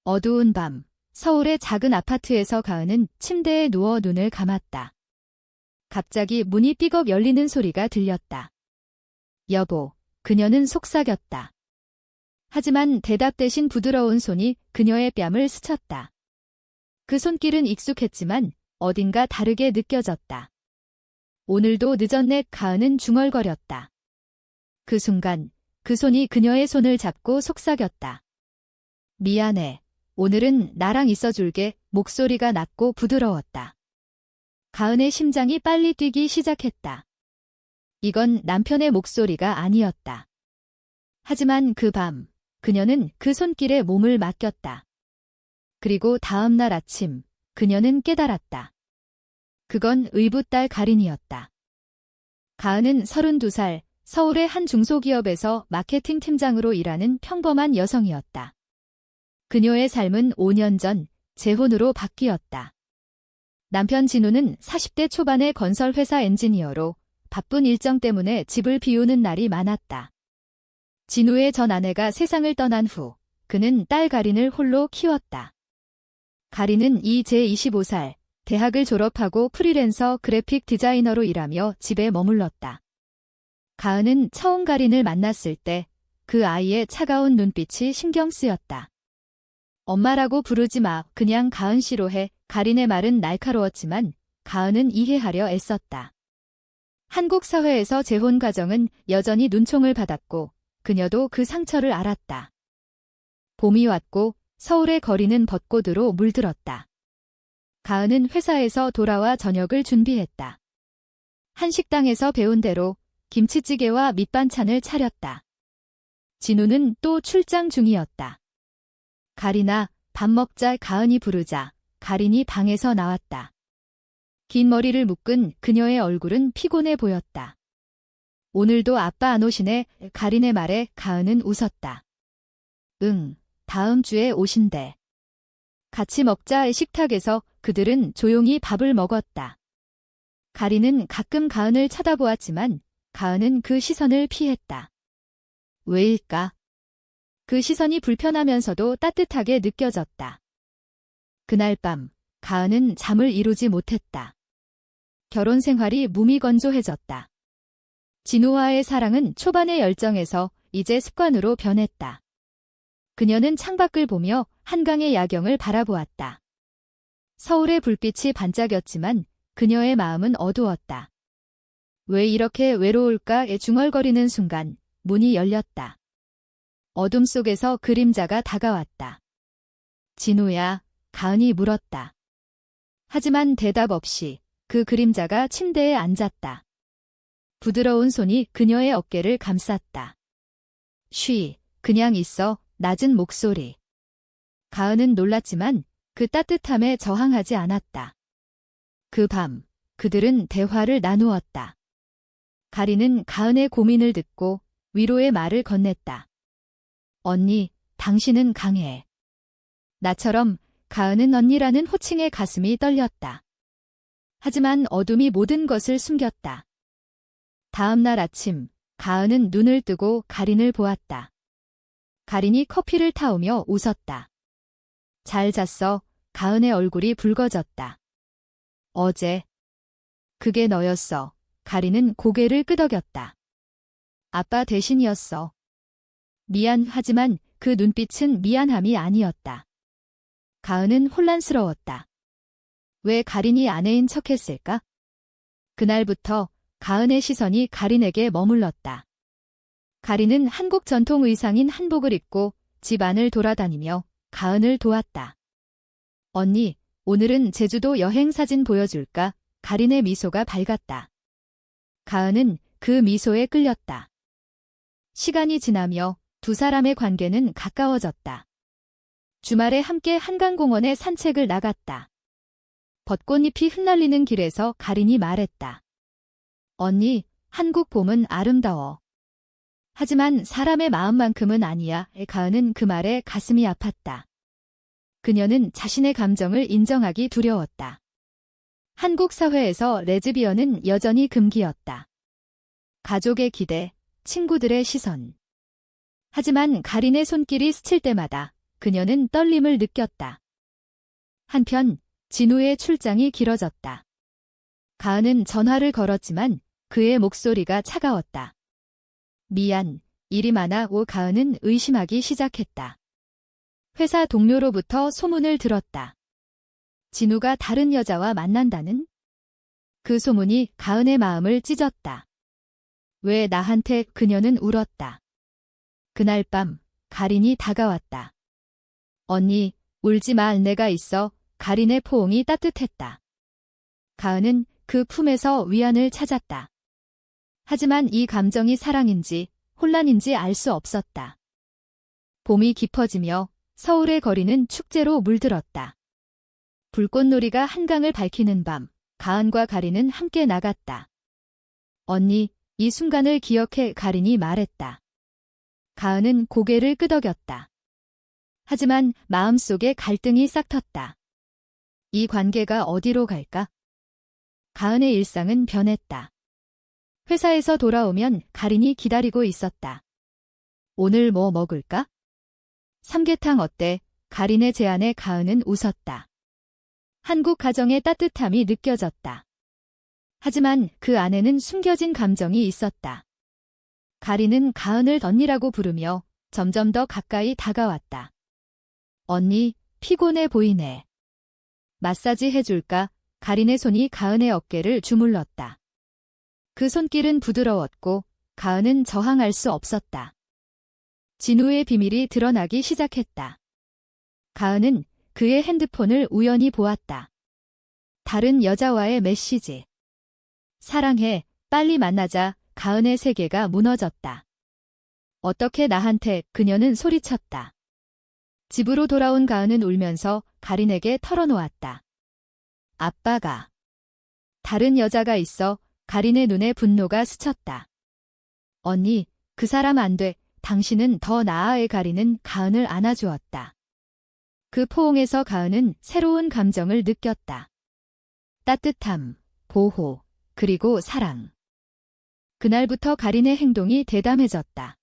어두운 밤, 서울의 작은 아파트에서 가은은 침대에 누워 눈을 감았다. 갑자기 문이 삐걱 열리는 소리가 들렸다. 여보, 그녀는 속삭였다. 하지만 대답 대신 부드러운 손이 그녀의 뺨을 스쳤다. 그 손길은 익숙했지만 어딘가 다르게 느껴졌다. 오늘도 늦었네. 가은은 중얼거렸다. 그 순간 그 손이 그녀의 손을 잡고 속삭였다. 미안해. 오늘은 나랑 있어줄게. 목소리가 낮고 부드러웠다. 가은의 심장이 빨리 뛰기 시작했다. 이건 남편의 목소리가 아니었다. 하지만 그 밤, 그녀는 그 손길에 몸을 맡겼다. 그리고 다음 날 아침, 그녀는 깨달았다. 그건 의붓딸 가린이었다. 가은은 32살, 서울의 한 중소기업에서 마케팅 팀장으로 일하는 평범한 여성이었다. 그녀의 삶은 5년 전 재혼으로 바뀌었다. 남편 진우는 40대 초반의 건설회사 엔지니어로 바쁜 일정 때문에 집을 비우는 날이 많았다. 진우의 전 아내가 세상을 떠난 후 그는 딸 가린을 홀로 키웠다. 가린은 이제 25살, 대학을 졸업하고 프리랜서 그래픽 디자이너로 일하며 집에 머물렀다. 가은은 처음 가린을 만났을 때 그 아이의 차가운 눈빛이 신경 쓰였다. 엄마라고 부르지 마. 그냥 가은 씨로 해. 가린의 말은 날카로웠지만 가은은 이해하려 애썼다. 한국 사회에서 재혼 가정은 여전히 눈총을 받았고 그녀도 그 상처를 알았다. 봄이 왔고 서울의 거리는 벚꽃으로 물들었다. 가은은 회사에서 돌아와 저녁을 준비했다. 한식당에서 배운 대로 김치찌개와 밑반찬을 차렸다. 진우는 또 출장 중이었다. 가린아, 밥 먹자. 가은이 부르자 가린이 방에서 나왔다. 긴 머리를 묶은 그녀의 얼굴은 피곤해 보였다. 오늘도 아빠 안 오시네. 가린의 말에 가은은 웃었다. 응, 다음 주에 오신대. 같이 먹자. 식탁에서 그들은 조용히 밥을 먹었다. 가린은 가끔 가은을 쳐다보았지만 가은은 그 시선을 피했다. 왜일까? 그 시선이 불편하면서도 따뜻하게 느껴졌다. 그날 밤, 가은은 잠을 이루지 못했다. 결혼 생활이 무미건조해졌다. 진우와의 사랑은 초반의 열정에서 이제 습관으로 변했다. 그녀는 창밖을 보며 한강의 야경을 바라보았다. 서울의 불빛이 반짝였지만 그녀의 마음은 어두웠다. 왜 이렇게 외로울까에 중얼거리는 순간 문이 열렸다. 어둠 속에서 그림자가 다가왔다. 진우야, 가은이 물었다. 하지만 대답 없이 그 그림자가 침대에 앉았다. 부드러운 손이 그녀의 어깨를 감쌌다. 쉬, 그냥 있어. 낮은 목소리. 가은은 놀랐지만 그 따뜻함에 저항하지 않았다. 그 밤, 그들은 대화를 나누었다. 가린은 가은의 고민을 듣고 위로의 말을 건넸다. 언니, 당신은 강해. 나처럼. 가은은 언니라는 호칭에 가슴이 떨렸다. 하지만 어둠이 모든 것을 숨겼다. 다음 날 아침, 가은은 눈을 뜨고 가린을 보았다. 가린이 커피를 타오며 웃었다. 잘 잤어. 가은의 얼굴이 붉어졌다. 어제. 그게 너였어. 가린은 고개를 끄덕였다. 아빠 대신이었어. 미안. 하지만 그 눈빛은 미안함이 아니었다. 가은은 혼란스러웠다. 왜 가린이 아내인 척했을까? 그날부터 가은의 시선이 가린에게 머물렀다. 가린은 한국 전통 의상인 한복을 입고 집 안을 돌아다니며 가은을 도왔다. 언니, 오늘은 제주도 여행 사진 보여줄까? 가린의 미소가 밝았다. 가은은 그 미소에 끌렸다. 시간이 지나며 두 사람의 관계는 가까워졌다. 주말에 함께 한강공원에 산책을 나갔다. 벚꽃잎이 흩날리는 길에서 가린이 말했다. 언니, 한국 봄은 아름다워. 하지만 사람의 마음만큼은 아니야. 가은은 그 말에 가슴이 아팠다. 그녀는 자신의 감정을 인정하기 두려웠다. 한국 사회에서 레즈비언은 여전히 금기였다. 가족의 기대, 친구들의 시선. 하지만 가린의 손길이 스칠 때마다 그녀는 떨림을 느꼈다. 한편 진우의 출장이 길어졌다. 가은은 전화를 걸었지만 그의 목소리가 차가웠다. 미안, 일이 많아. 가은은 의심하기 시작했다. 회사 동료로부터 소문을 들었다. 진우가 다른 여자와 만난다는? 그 소문이 가은의 마음을 찢었다. 왜 나한테? 그녀는 울었다. 그날 밤 가린이 다가왔다. 언니, 울지 마. 내가 있어. 가린의 포옹이 따뜻했다. 가은은 그 품에서 위안을 찾았다. 하지만 이 감정이 사랑인지 혼란인지 알 수 없었다. 봄이 깊어지며 서울의 거리는 축제로 물들었다. 불꽃놀이가 한강을 밝히는 밤, 가은과 가린은 함께 나갔다. 언니, 이 순간을 기억해. 가린이 말했다. 가은은 고개를 끄덕였다. 하지만 마음속에 갈등이 싹텄다. 이 관계가 어디로 갈까? 가은의 일상은 변했다. 회사에서 돌아오면 가린이 기다리고 있었다. 오늘 뭐 먹을까? 삼계탕 어때? 가린의 제안에 가은은 웃었다. 한국 가정의 따뜻함이 느껴졌다. 하지만 그 안에는 숨겨진 감정이 있었다. 가린은 가은을 언니라고 부르며 점점 더 가까이 다가왔다. 언니, 피곤해 보이네. 마사지 해줄까? 가린의 손이 가은의 어깨를 주물렀다. 그 손길은 부드러웠고 가은은 저항할 수 없었다. 진우의 비밀이 드러나기 시작했다. 가은은 그의 핸드폰을 우연히 보았다. 다른 여자와의 메시지. 사랑해, 빨리 만나자. 가은의 세계가 무너졌다. 어떻게 나한테? 그녀는 소리쳤다. 집으로 돌아온 가은은 울면서 가린에게 털어놓았다. 아빠가. 다른 여자가 있어. 가린의 눈에 분노가 스쳤다. 언니, 그 사람 안 돼. 당신은 더 나아의. 가린은 가은을 안아주었다. 그 포옹에서 가은은 새로운 감정을 느꼈다. 따뜻함, 보호, 그리고 사랑. 그날부터 가린의 행동이 대담해졌다.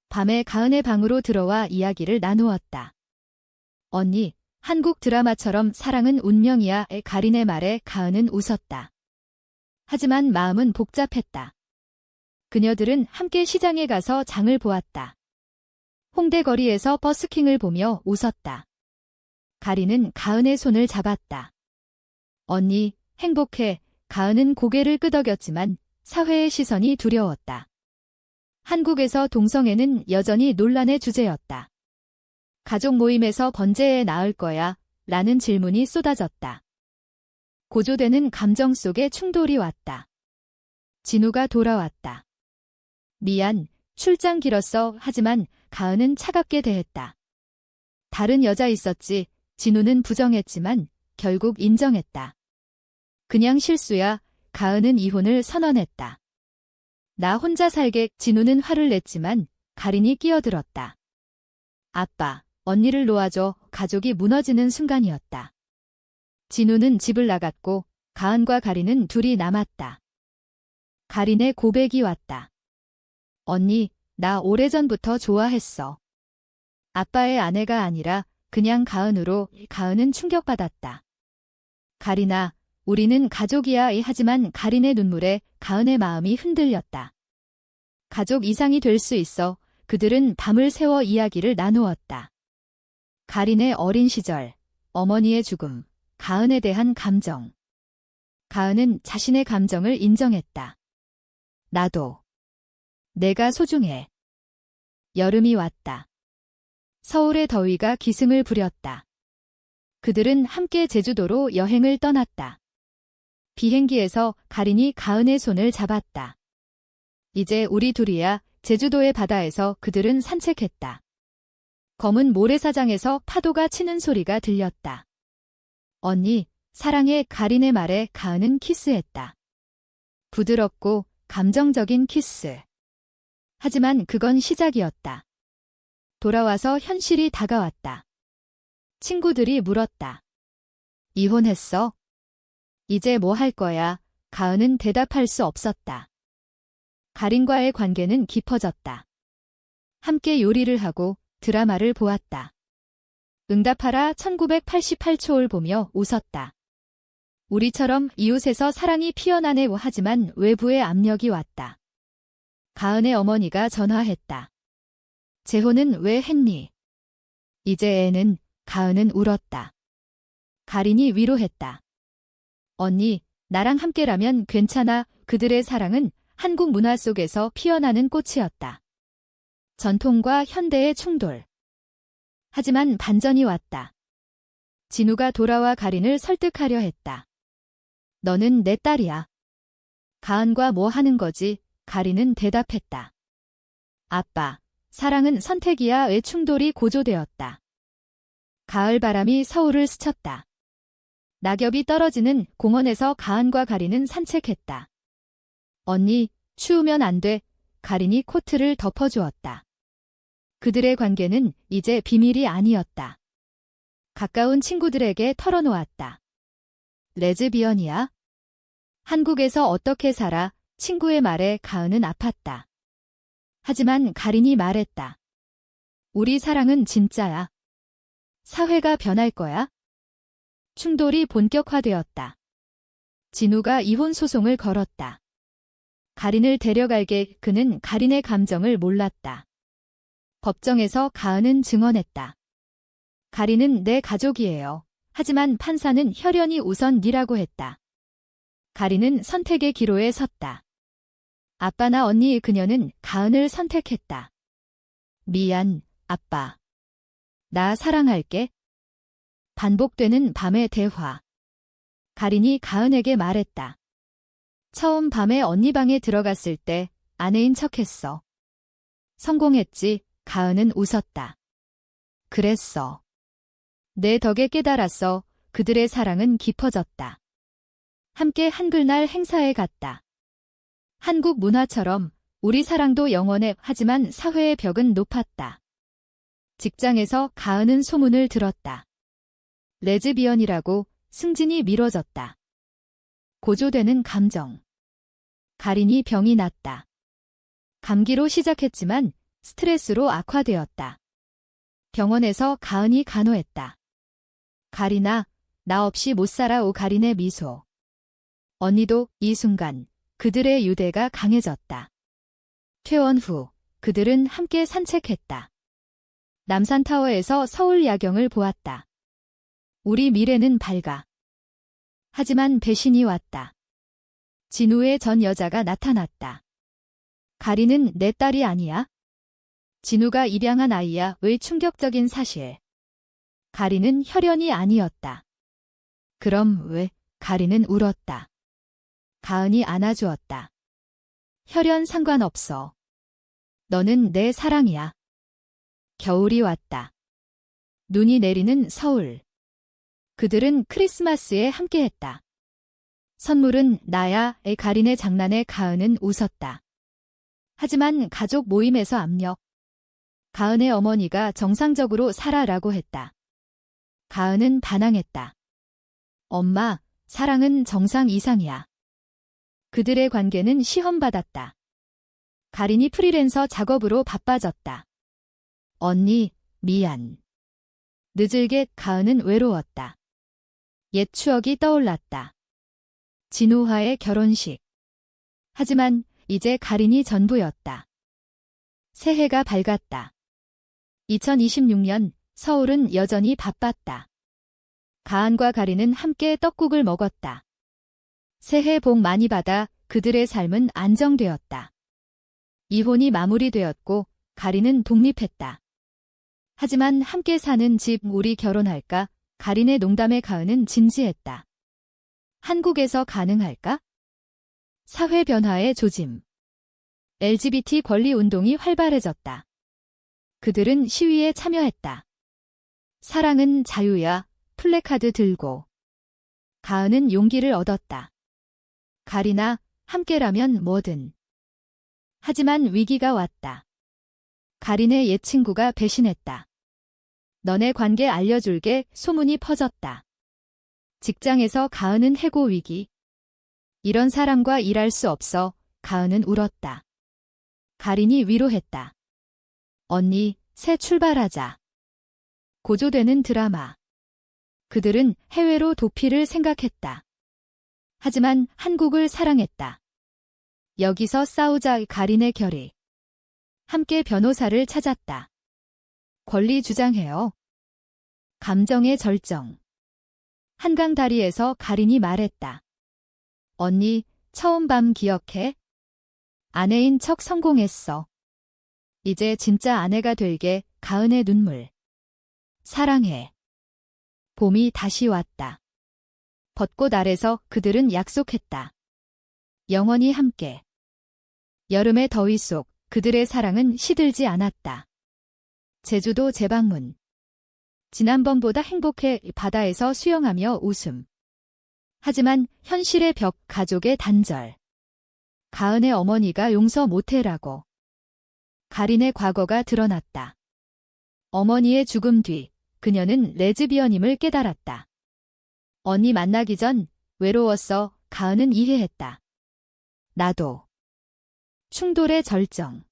밤에 가은의 방으로 들어와 이야기를 나누었다. 언니, 한국 드라마처럼 사랑은 운명이야. 가린의 말에 가은은 웃었다. 하지만 마음은 복잡했다. 그녀들은 함께 시장에 가서 장을 보았다. 홍대 거리에서 버스킹을 보며 웃었다. 가린은 가은의 손을 잡았다. 언니, 행복해. 가은은 고개를 끄덕였지만 사회의 시선이 두려웠다. 한국에서 동성애는 여전히 논란의 주제였다. 가족 모임에서 번제에 나을 거야? 라는 질문이 쏟아졌다. 고조되는 감정 속에 충돌이 왔다. 진우가 돌아왔다. 미안, 출장 길었어. 하지만 가은은 차갑게 대했다. 다른 여자 있었지. 진우는 부정했지만 결국 인정했다. 그냥 실수야. 가은은 이혼을 선언했다. 나 혼자 살게. 진우는 화를 냈지만 가린이 끼어들었다. 아빠, 언니를 놓아줘. 가족이 무너지는 순간이었다. 진우는 집을 나갔고 가은과 가린은 둘이 남았다. 가린의 고백이 왔다. 언니, 나 오래전부터 좋아했어. 아빠의 아내가 아니라 그냥 가은으로. 가은은 충격받았다. 가린아, 우리는 가족이야. 하지만 가린의 눈물에 가은의 마음이 흔들렸다. 가족 이상이 될 수 있어. 그들은 밤을 새워 이야기를 나누었다. 가린의 어린 시절, 어머니의 죽음, 가은에 대한 감정. 가은은 자신의 감정을 인정했다. 나도. 내가 소중해. 여름이 왔다. 서울의 더위가 기승을 부렸다. 그들은 함께 제주도로 여행을 떠났다. 비행기에서 가린이 가은의 손을 잡았다. 이제 우리 둘이야. 제주도의 바다에서 그들은 산책했다. 검은 모래사장에서 파도가 치는 소리가 들렸다. 언니, 사랑해. 가린의 말에 가은은 키스했다. 부드럽고 감정적인 키스. 하지만 그건 시작이었다. 돌아와서 현실이 다가왔다. 친구들이 물었다. 이혼했어? 이제 뭐 할 거야? 가은은 대답할 수 없었다. 가린과의 관계는 깊어졌다. 함께 요리를 하고 드라마를 보았다. 응답하라 1988초를 보며 웃었다. 우리처럼 이웃에서 사랑이 피어나네 하지만 외부의 압력이 왔다. 가은의 어머니가 전화했다. 재혼은 왜 했니? 이제 애는, 가은은 울었다. 가린이 위로했다. 언니, 나랑 함께라면 괜찮아. 그들의 사랑은 한국 문화 속에서 피어나는 꽃이었다. 전통과 현대의 충돌. 하지만 반전이 왔다. 진우가 돌아와 가린을 설득하려 했다. 너는 내 딸이야. 가은과 뭐 하는 거지? 가린은 대답했다. 아빠, 사랑은 선택이야의 충돌이 고조되었다. 가을 바람이 서울을 스쳤다. 낙엽이 떨어지는 공원에서 가은과 가린은 산책했다. 언니, 추우면 안 돼. 가린이 코트를 덮어주었다. 그들의 관계는 이제 비밀이 아니었다. 가까운 친구들에게 털어놓았다. 레즈비언이야? 한국에서 어떻게 살아? 친구의 말에 가은은 아팠다. 하지만 가린이 말했다. 우리 사랑은 진짜야. 사회가 변할 거야. 충돌이 본격화되었다. 진우가 이혼 소송을 걸었다. 가린을 데려갈게. 그는 가린의 감정을 몰랐다. 법정에서 가은은 증언했다. 가린은 내 가족이에요. 하지만 판사는 혈연이 우선이라고 했다. 가린은 선택의 기로에 섰다. 아빠나 언니, 그녀는 가은을 선택했다. 미안, 아빠. 나 사랑할게. 반복되는 밤의 대화. 가린이 가은에게 말했다. 처음 밤에 언니 방에 들어갔을 때 아내인 척했어. 성공했지. 가은은 웃었다. 그랬어. 내 덕에 깨달았어. 그들의 사랑은 깊어졌다. 함께 한글날 행사에 갔다. 한국 문화처럼 우리 사랑도 영원해. 하지만 사회의 벽은 높았다. 직장에서 가은은 소문을 들었다. 레즈비언이라고. 승진이 미뤄졌다. 고조되는 감정. 가린이 병이 났다. 감기로 시작했지만 스트레스로 악화되었다. 병원에서 가은이 간호했다. 가린아, 나 없이 못 살아. 오 가린의 미소. 언니도 이 순간 그들의 유대가 강해졌다. 퇴원 후 그들은 함께 산책했다. 남산타워에서 서울 야경을 보았다. 우리 미래는 밝아. 하지만 배신이 왔다. 진우의 전 여자가 나타났다. 가린은 내 딸이 아니야. 진우가 입양한 아이야. 의 충격적인 사실. 가린은 혈연이 아니었다. 그럼 왜? 가린은 울었다. 가은이 안아주었다. 혈연 상관없어. 너는 내 사랑이야. 겨울이 왔다. 눈이 내리는 서울. 그들은 크리스마스에 함께했다. 선물은 나야. 가린의 장난에 가은은 웃었다. 하지만 가족 모임에서 압력. 가은의 어머니가 정상적으로 살아라고 했다. 가은은 반항했다. 엄마, 사랑은 정상 이상이야. 그들의 관계는 시험받았다. 가린이 프리랜서 작업으로 바빠졌다. 언니, 미안. 늦을게. 가은은 외로웠다. 옛 추억이 떠올랐다. 진우와의 결혼식. 하지만 이제 가린이 전부였다. 새해가 밝았다. 2026년 서울은 여전히 바빴다. 가은과 가린은 함께 떡국을 먹었다. 새해 복 많이 받아. 그들의 삶은 안정되었다. 이혼이 마무리되었고 가린은 독립했다. 하지만 함께 사는 집. 우리 결혼할까? 가린의 농담에 가은은 진지했다. 한국에서 가능할까? 사회 변화의 조짐. LGBT 권리 운동이 활발해졌다. 그들은 시위에 참여했다. 사랑은 자유야. 플래카드 들고. 가은은 용기를 얻었다. 가린아, 함께라면 뭐든. 하지만 위기가 왔다. 가린의 옛 친구가 배신했다. 너네 관계 알려줄게. 소문이 퍼졌다. 직장에서 가은은 해고 위기. 이런 사람과 일할 수 없어. 가은은 울었다. 가린이 위로했다. 언니, 새 출발하자. 고조되는 드라마. 그들은 해외로 도피를 생각했다. 하지만 한국을 사랑했다. 여기서 싸우자 가린의 결의. 함께 변호사를 찾았다. 권리 주장해요. 감정의 절정. 한강 다리에서 가린이 말했다. 언니, 처음 밤 기억해? 아내인 척 성공했어. 이제 진짜 아내가 될게. 가은의 눈물. 사랑해. 봄이 다시 왔다. 벚꽃 아래서 그들은 약속했다. 영원히 함께. 여름의 더위 속 그들의 사랑은 시들지 않았다. 제주도 재방문. 지난번보다 행복해. 바다에서 수영하며 웃음. 하지만 현실의 벽, 가족의 단절. 가은의 어머니가 용서 못해라고. 가린의 과거가 드러났다. 어머니의 죽음 뒤 그녀는 레즈비언임을 깨달았다. 언니 만나기 전 외로웠어. 가은은 이해했다. 나도. 충돌의 절정.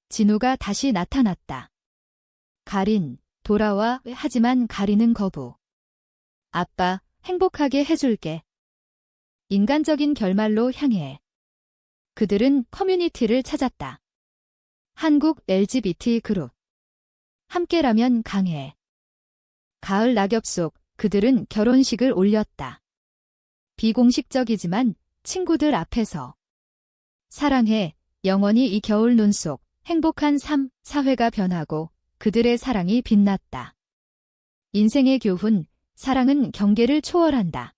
진우가 다시 나타났다. 가린, 돌아와. 하지만 가린은 거부. 아빠, 행복하게 해줄게. 인간적인 결말로 향해. 그들은 커뮤니티를 찾았다. 한국 LGBT 그룹. 함께라면 강해. 가을 낙엽 속 그들은 결혼식을 올렸다. 비공식적이지만 친구들 앞에서. 사랑해, 영원히 이 겨울 눈 속 행복한 삶. 사회가 변하고 그들의 사랑이 빛났다. 인생의 교훈, 사랑은 경계를 초월한다.